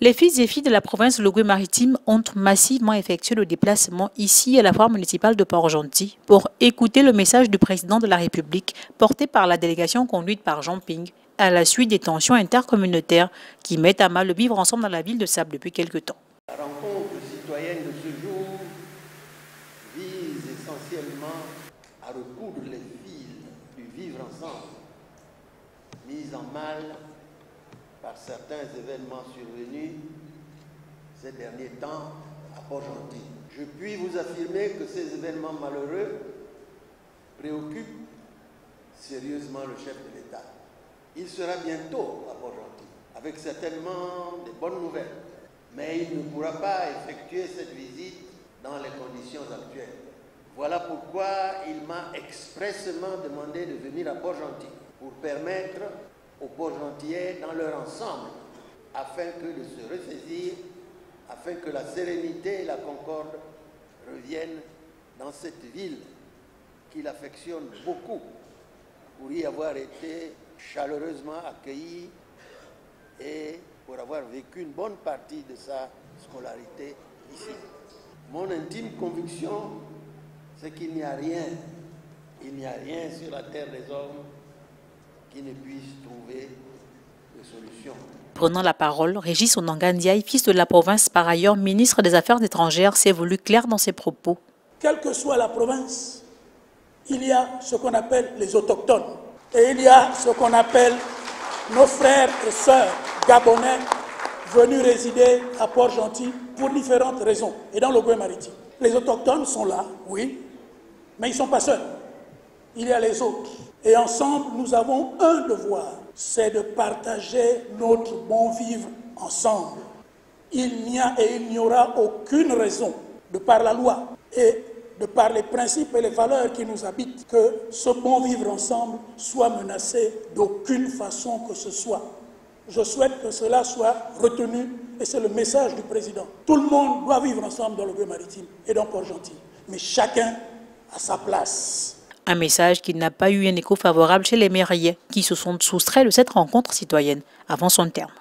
Les fils et filles de la province Logoué-Maritime ont massivement effectué le déplacement ici à la foire municipale de Port-Gentil pour écouter le message du président de la République porté par la délégation conduite par Jean Ping à la suite des tensions intercommunautaires qui mettent à mal le vivre ensemble dans la ville de Sable depuis quelque temps. La rencontre citoyenne de ce jour vise essentiellement à recoudre les fils du vivre ensemble mis en mal par certains événements survenus ces derniers temps à Port-Gentil. Je puis vous affirmer que ces événements malheureux préoccupent sérieusement le chef de l'État. Il sera bientôt à Port-Gentil, avec certainement des bonnes nouvelles, mais il ne pourra pas effectuer cette visite dans les conditions actuelles. Voilà pourquoi il m'a expressément demandé de venir à Port-Gentil pour permettre aux Port-Gentillais dans leur ensemble, afin que de se ressaisir, afin que la sérénité et la concorde reviennent dans cette ville qu'il affectionne beaucoup, pour y avoir été chaleureusement accueilli et pour avoir vécu une bonne partie de sa scolarité ici. Mon intime conviction, c'est qu'il n'y a rien sur la terre des hommes qui ne puisse trouver des solutions. Prenant la parole, Régis Onangandiaï, fils de la province, par ailleurs ministre des Affaires étrangères, s'est voulu clair dans ses propos. Quelle que soit la province, il y a ce qu'on appelle les autochtones. Et il y a ce qu'on appelle nos frères et sœurs gabonais venus résider à Port-Gentil pour différentes raisons, et dans le Logoué-Maritime. Les autochtones sont là, oui, mais ils ne sont pas seuls. Il y a les autres. Et ensemble, nous avons un devoir, c'est de partager notre bon vivre ensemble. Il n'y a et il n'y aura aucune raison, de par la loi et de par les principes et les valeurs qui nous habitent, que ce bon vivre ensemble soit menacé d'aucune façon que ce soit. Je souhaite que cela soit retenu et c'est le message du président. Tout le monde doit vivre ensemble dans le Logoué-Maritime et dans Port-Gentil, mais chacun à sa place. Un message qui n'a pas eu un écho favorable chez les mairies qui se sont soustraits de cette rencontre citoyenne avant son terme.